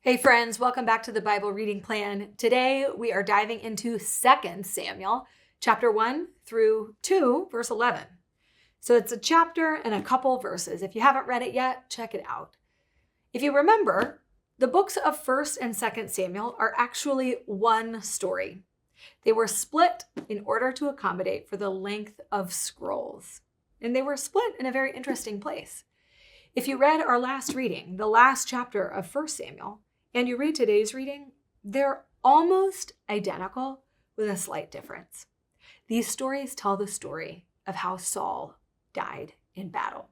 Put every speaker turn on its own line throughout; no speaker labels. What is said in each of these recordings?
Hey friends, welcome back to the Bible reading plan. Today we are diving into 2 Samuel, chapter 1 through 2, verse 11. So it's a chapter and a couple verses. If you haven't read it yet, check it out. If you remember, the books of 1st and 2nd Samuel are actually one story. They were split in order to accommodate for the length of scrolls. And they were split in a very interesting place. If you read our last reading, the last chapter of 1 Samuel, and you read today's reading, they're almost identical with a slight difference. These stories tell the story of how Saul died in battle.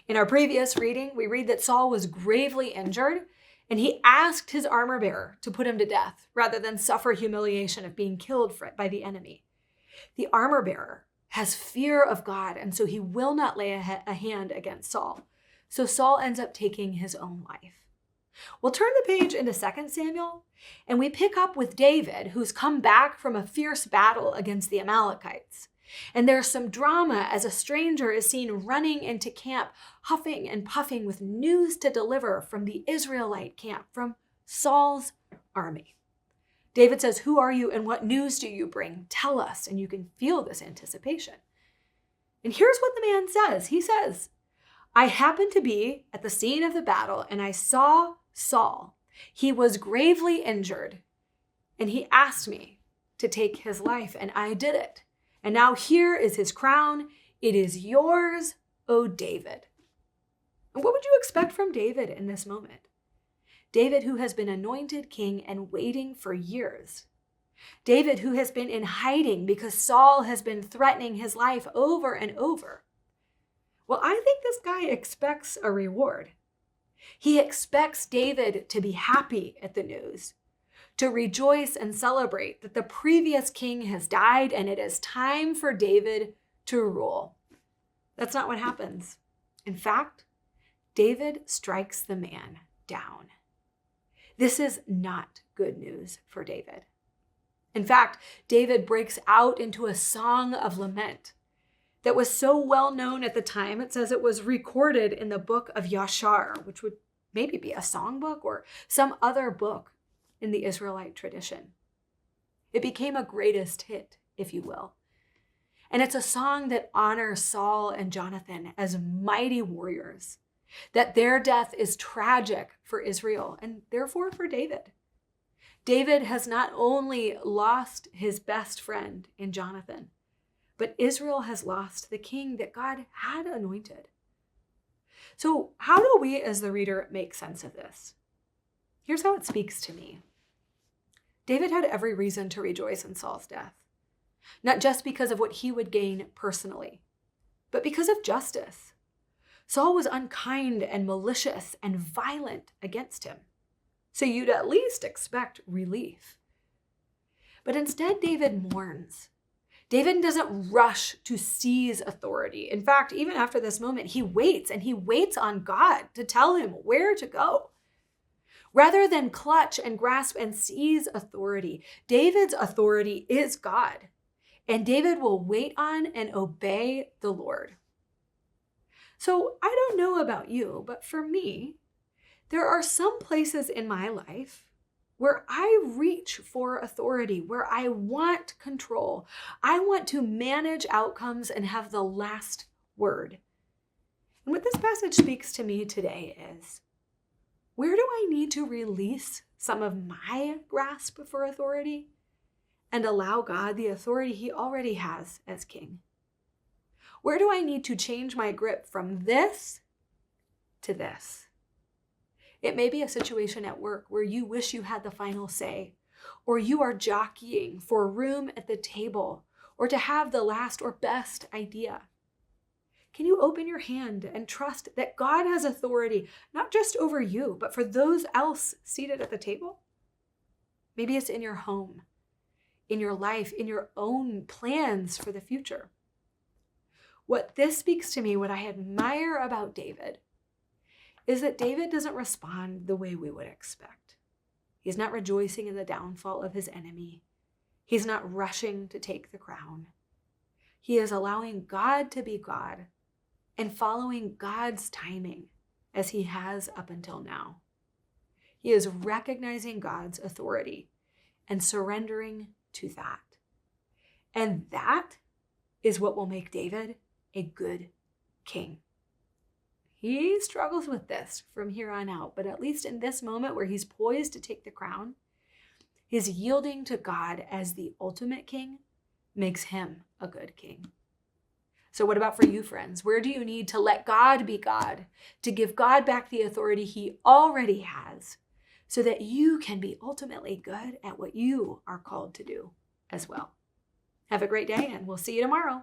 In our previous reading, we read that Saul was gravely injured, and he asked his armor bearer to put him to death rather than suffer humiliation of being killed by the enemy. The armor bearer has fear of God, and so he will not lay a hand against Saul. So Saul ends up taking his own life. We'll turn the page into 2 Samuel, and we pick up with David, who's come back from a fierce battle against the Amalekites. And there's some drama as a stranger is seen running into camp, huffing and puffing with news to deliver from the Israelite camp, from Saul's army. David says, "Who are you and what news do you bring? Tell us." And you can feel this anticipation. And here's what the man says. He says, "I happened to be at the scene of the battle, and I saw Saul. He was gravely injured, and he asked me to take his life, and I did it. And now here is his crown. It is yours, O David." And what would you expect from David in this moment? David, who has been anointed king and waiting for years. David, who has been in hiding because Saul has been threatening his life over and over. Well, I think this guy expects a reward. He expects David to be happy at the news, to rejoice and celebrate that the previous king has died and it is time for David to rule. That's not what happens. In fact, David strikes the man down. This is not good news for David. In fact, David breaks out into a song of lament that was so well known at the time. It says it was recorded in the book of Yashar, which would maybe be a songbook or some other book in the Israelite tradition. It became a greatest hit, if you will. And it's a song that honors Saul and Jonathan as mighty warriors, that their death is tragic for Israel and therefore for David. David has not only lost his best friend in Jonathan, but Israel has lost the king that God had anointed. So how do we as the reader make sense of this? Here's how it speaks to me. David had every reason to rejoice in Saul's death, not just because of what he would gain personally, but because of justice. Saul was unkind and malicious and violent against him, so you'd at least expect relief. But instead, David mourns. David doesn't rush to seize authority. In fact, even after this moment, he waits, and he waits on God to tell him where to go. Rather than clutch and grasp and seize authority, David's authority is God, and David will wait on and obey the Lord. So I don't know about you, but for me, there are some places in my life where I reach for authority, where I want control. I want to manage outcomes and have the last word. And what this passage speaks to me today is, where do I need to release some of my grasp for authority and allow God the authority he already has as king? Where do I need to change my grip from this to this? It may be a situation at work where you wish you had the final say, or you are jockeying for room at the table, or to have the last or best idea. Can you open your hand and trust that God has authority, not just over you, but for those else seated at the table? Maybe it's in your home, in your life, in your own plans for the future. What this speaks to me, what I admire about David, is that David doesn't respond the way we would expect. He's not rejoicing in the downfall of his enemy. He's not rushing to take the crown. He is allowing God to be God and following God's timing as he has up until now. He is recognizing God's authority and surrendering to that. And that is what will make David a good king. He struggles with this from here on out, but at least in this moment where he's poised to take the crown, his yielding to God as the ultimate king makes him a good king. So what about for you, friends? Where do you need to let God be God, to give God back the authority he already has, so that you can be ultimately good at what you are called to do as well? Have a great day, and we'll see you tomorrow.